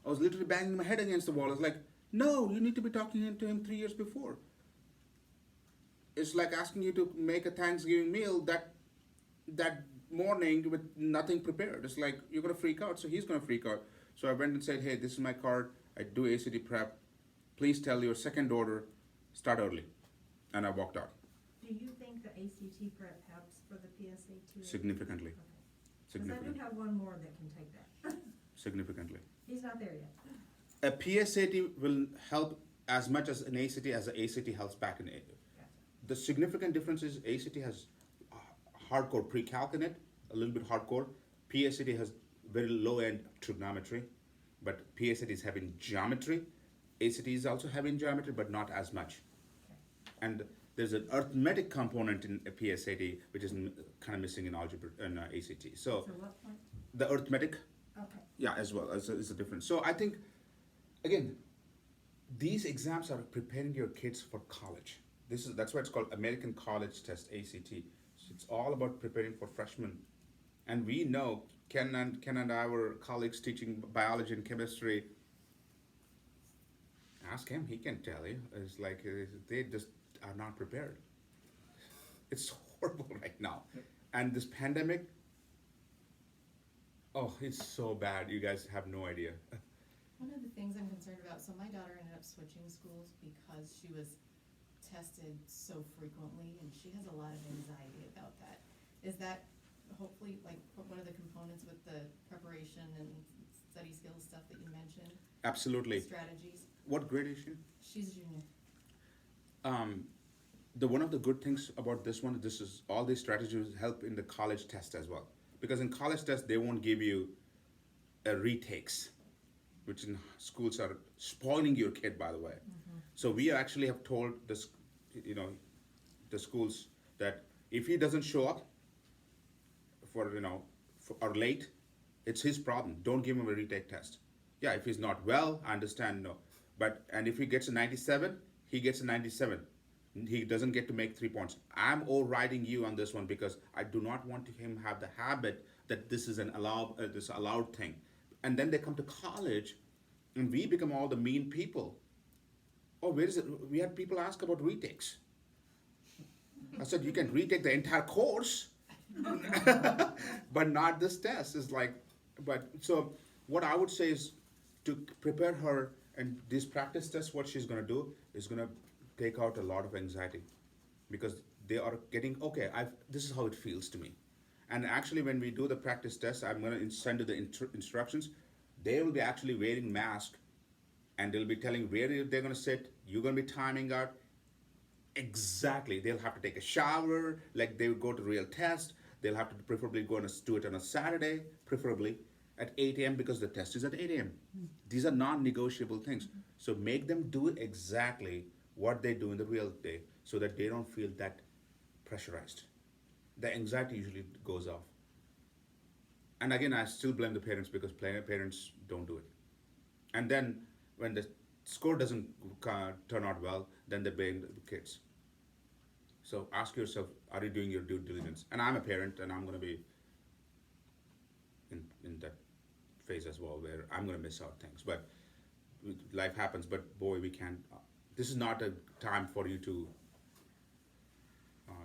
I was literally banging my head against the wall. I was like, no, you need to be talking to him 3 years before. It's like asking you to make a Thanksgiving meal that morning with nothing prepared. It's like, you're going to freak out, so he's going to freak out. So I went and said, hey, this is my card. I do ACT prep. Please tell your second daughter, start early. And I walked out.
Do you think the ACT prep helps for the PSAT?
Significantly.
Okay. Because I do
Significantly.
have one more that can take that.
Significantly.
He's not there yet.
A PSAT will help as much as an ACT helps back in it.
Gotcha.
The significant difference is ACT has hardcore pre-calc in it, a little bit hardcore. PSAT has very low-end trigonometry, but PSAT is having geometry. ACT is also having geometry, but not as much.
Okay.
And there's an arithmetic component in a PSAT, which is kind of missing in algebra and ACT. So
So what point?
the arithmetic,
Okay.
yeah, as well is a difference. So I think, again, these exams are preparing your kids for college. That's why it's called American College Test, ACT. So it's all about preparing for freshmen. And we know Ken and our colleagues teaching biology and chemistry. Ask him; he can tell you. It's like they just are not prepared. It's horrible right now, and this pandemic. Oh, it's so bad. You guys have no idea.
One of the things I'm concerned about, so my daughter ended up switching schools because she was tested so frequently and she has a lot of anxiety about that. Is that hopefully like one of the components with the preparation and study skills stuff that you mentioned?
Absolutely.
Strategies?
What grade is she?
She's a junior.
The one of the good things about this one, this is all these strategies help in the college test as well. Because in college test, they won't give you a retakes, which in schools are spoiling your kid, by the way. So we actually have told this, the schools that if he doesn't show up or late, it's his problem. Don't give him a retake test. Yeah, if he's not well, I understand, no. And if he gets a 97, he gets a 97. He doesn't get to make 3 points. I'm overriding you on this one because I do not want him have the habit that this is this allowed thing. And then they come to college, and we become all the mean people. Oh, where is it? We had people ask about retakes. I said, you can retake the entire course, but not this test. So what I would say is to prepare her, and these practice tests, what she's gonna do is gonna take out a lot of anxiety, because they are getting, okay, this is how it feels to me. And actually when we do the practice test, I'm gonna send you the instructions. They will be actually wearing masks, and they'll be telling where they're gonna sit. You're gonna be timing out. Exactly. They'll have to take a shower, like they would go to real test. They'll have to preferably do it on a Saturday, preferably at 8 a.m. because the test is at 8 a.m. These are non-negotiable things. So make them do exactly what they do in the real day so that they don't feel that pressurized. The anxiety usually goes off. And again, I still blame the parents because parents don't do it. And then when the score doesn't turn out well, then they blame the kids. So ask yourself, are you doing your due diligence? And I'm a parent, and I'm going to be in that phase as well, where I'm going to miss out things. But life happens, but boy, we can't. This is not a time for you to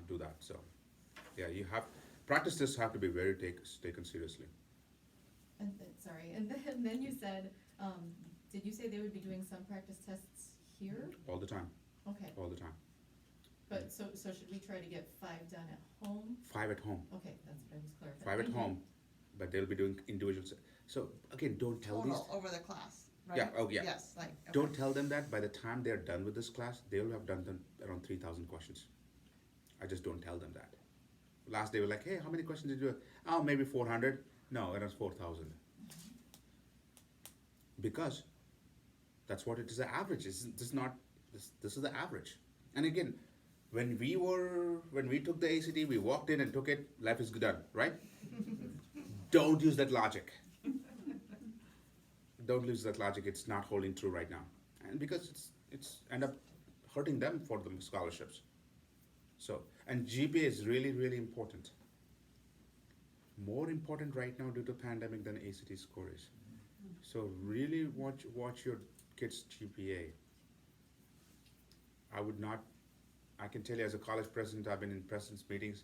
do that. So, yeah, practice tests have to be very taken seriously.
And sorry, and then you said, did you say they would be doing some practice tests here?
All the time.
Okay,
All the time.
but so should we try to get 5 done at home?
5 at home.
Okay, that's what I was clarifying.
5 at
Thank you.
home, but they'll be doing individual. So again, don't tell these.
Total over the class, right?
Yeah, oh, yeah.
Yes, okay.
Don't tell them that by the time they're done with this class, they will have done around 3,000 questions. I just don't tell them that. Last day, we're like, hey, how many questions did you have? Oh, maybe 400. No, it was 4,000. Because that's what it is, the average. This is the average. And again, when we took the ACT, we walked in and took it, life is done, right? Don't use that logic. Don't use that logic. It's not holding true right now. And because it's end up hurting them for the scholarships. So, and GPA is really, really important. More important right now due to pandemic than ACT score is. So really watch your kids' GPA. I can tell you as a college president, I've been in president's meetings,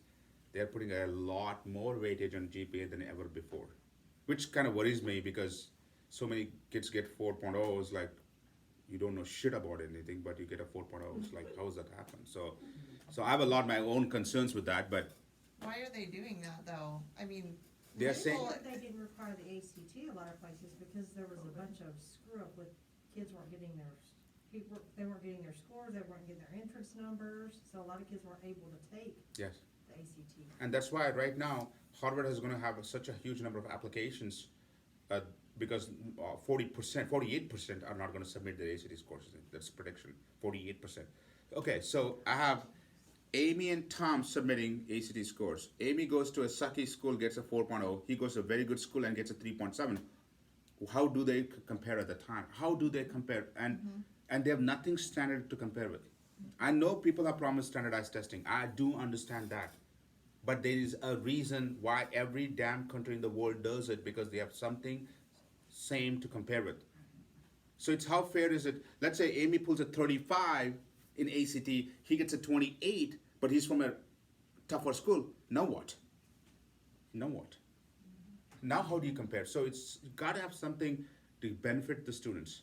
they're putting a lot more weightage on GPA than ever before. Which kind of worries me because so many kids get 4.0s, like you don't know shit about anything, but you get a 4.0, it's like, how does that happen? So I have a lot of my own concerns with that, but
Why are they doing that though? I mean,
they're saying,
They didn't require the ACT a lot of places because there was a bunch of screw up with kids weren't getting they weren't getting their scores, they weren't getting their entrance numbers, so a lot of kids weren't able to take
yes.
the ACT.
And that's why right now, Harvard is going to have such a huge number of applications because 48% are not going to submit their ACT scores. That's prediction, 48%. Okay, so I have Amy and Tom submitting ACT scores. Amy goes to a sucky school, gets a 4.0. He goes to a very good school and gets a 3.7. How do they compare at the time? How do they compare? And they have nothing standard to compare with. I know people have promised standardized testing. I do understand that. But there is a reason why every damn country in the world does it, because they have something same to compare with. So it's how fair is it? Let's say Amy pulls a 35 in ACT, he gets a 28, but he's from a tougher school. Now what? Now what? Now how do you compare? So it's you gotta have something to benefit the students.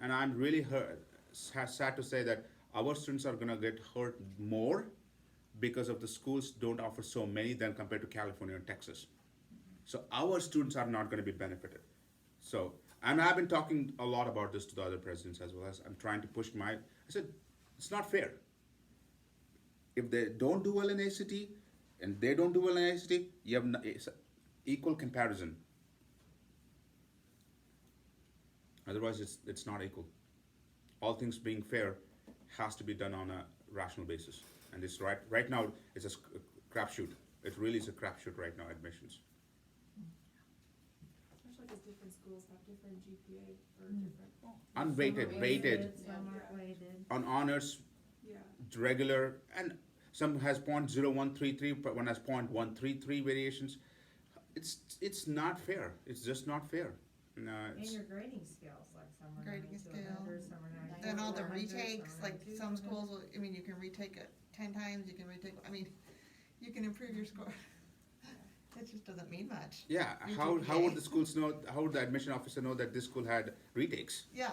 And I'm really sad to say that our students are gonna get hurt more because of the schools don't offer so many than compared to California and Texas. So our students are not gonna be benefited. So, and I've been talking a lot about this to the other presidents as well, as I'm trying to push I said, it's not fair. If they don't do well in ACT and they don't do well in ACT, you have it's equal comparison. Otherwise, it's not equal. All things being fair has to be done on a rational basis. And it's right now, it's a crapshoot. It really is a crapshoot right now, admissions.
Especially because different schools have different GPA or different.
Unweighted,
Some are
weighted,
Some aren't weighted.
on honors,
Yeah.
regular, and some has 0.0133, but one has 0.133 variations. It's not fair. It's just not fair. No,
And your grading scales, like some are
Grading
90 to
scale.
100, some are 90
Then
to
all the
100,
retakes,
some are
like
92
some
to 100.
schools will, I mean, you can retake it 10 times, you can retake, I mean, you can improve your score. It just doesn't mean much.
yeah,
Your
how
GPA.
would the schools know, how would the admission officer know that this school had retakes?
Yeah,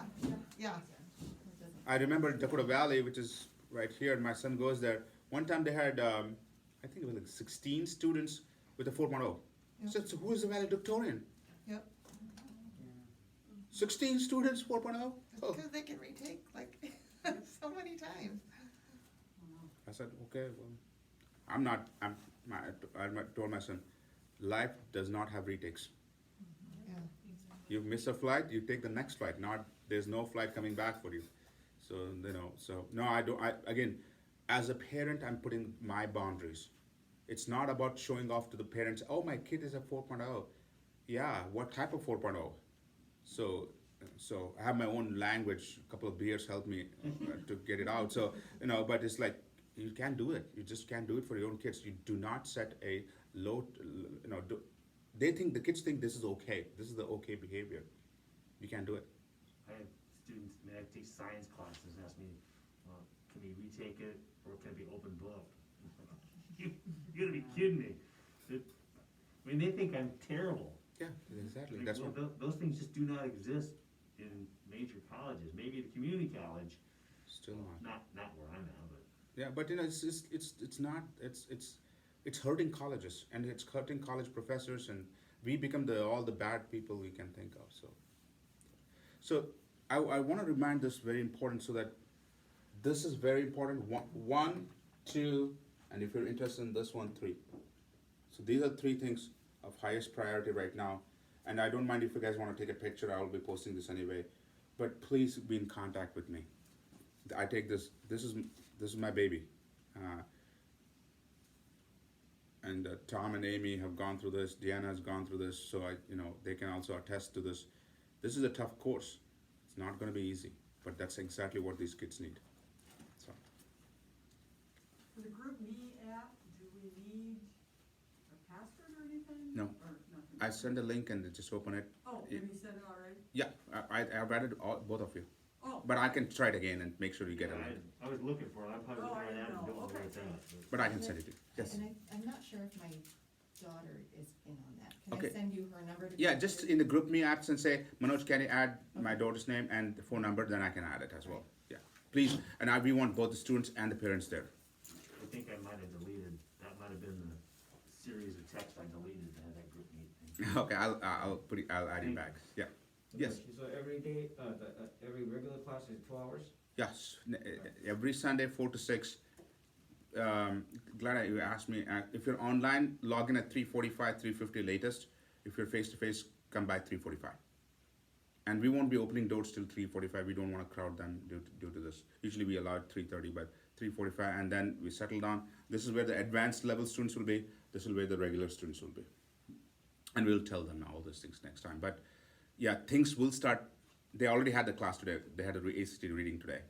yeah.
It doesn't.
I remember Dakota Valley, which is right here, and my son goes there. One time they had, I think it was like 16 students with a 4.0.
Yep.
So who is the valedictorian?
Yep.
16 students, 4.0? Oh.
Because they can retake like so many times.
I said, okay, well, I told my son, life does not have retakes.
Yeah.
You miss a flight, you take the next flight, there's no flight coming back for you. So, no, again, as a parent, I'm putting my boundaries. It's not about showing off to the parents, oh, my kid is a 4.0. Yeah, what type of 4.0? So I have my own language, a couple of beers helped me to get it out. So, but it's like, you can't do it. You just can't do it for your own kids. You do not set a low, the kids think this is okay. This is the okay behavior. You can't do it.
I have students, I take science classes, ask me, can we retake it, or can it be open book? You gotta be kidding me. I mean, they think I'm terrible.
Yeah, exactly.
Like,
That's
well,
what.
those things just do not exist in major colleges. Maybe the community college,
Still not.
not where I'm at, but.
Yeah, but it's not. It's hurting colleges, and it's hurting college professors, and we become all the bad people we can think of. So I want to remind this very important, so that this is very important. One, two, and if you're interested in this one, 3. So these are 3 things of highest priority right now. And I don't mind if you guys want to take a picture. I will be posting this anyway. But please be in contact with me. I take this. This is my baby. And Tom and Amy have gone through this. Deanna has gone through this. So they can also attest to this. This is a tough course. It's not going to be easy. But that's exactly what these kids need. So.
For the Group Me app, do we need a password or anything?
No.
Or nothing?
I send a link and just open it.
Oh, have you said it already?
Yeah, I've added both of you.
Oh.
But I can try it again and make sure you get a link.
I was looking for it, I probably
Oh,
looked
I
right
didn't
at it and
know.
don't know where
Okay.
it's at.
But I can send it to you. Yes.
And I'm not sure if my daughter is in on that. Can
Okay.
I send you her number to?
Yeah, just in the Group Me apps and say, Manoj, can you add my daughter's name and the phone number? Then I can add it as well. Yeah, please. And we want both the students and the parents there.
I think I might have deleted, that might have been the series of text I deleted to have that group meeting.
Okay, I'll add you back. Yeah. Yes.
So every day, every regular class is 2 hours?
Yes. Every Sunday, 4 to 6. Glad you asked me. If you're online, log in at 3:45, 3:50 latest. If you're face to face, come by 3:45. And we won't be opening doors till 3:45. We don't want to crowd them due to this. Usually we allow 3:30, but 3:45, and then we settle down. This is where the advanced level students will be. This is where the regular students will be. And we'll tell them all those things next time. But yeah, things will start. They already had the class today. They had a ACT reading today.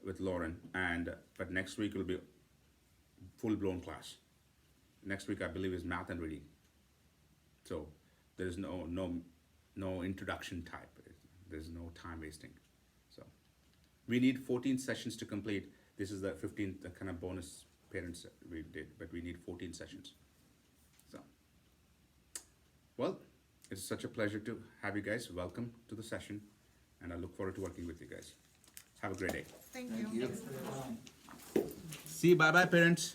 with Lauren, and but next week will be full-blown class. Next week, I believe, is math and reading. So there is no introduction type. There's no time wasting. So we need 14 sessions to complete. This is the 15th kind of bonus parents we did, but we need 14 sessions. So, well, it's such a pleasure to have you guys. Welcome to the session, and I look forward to working with you guys. Have a great day.
Thank you.
See you. Bye-bye, parents.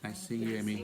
Nice seeing you, Amy.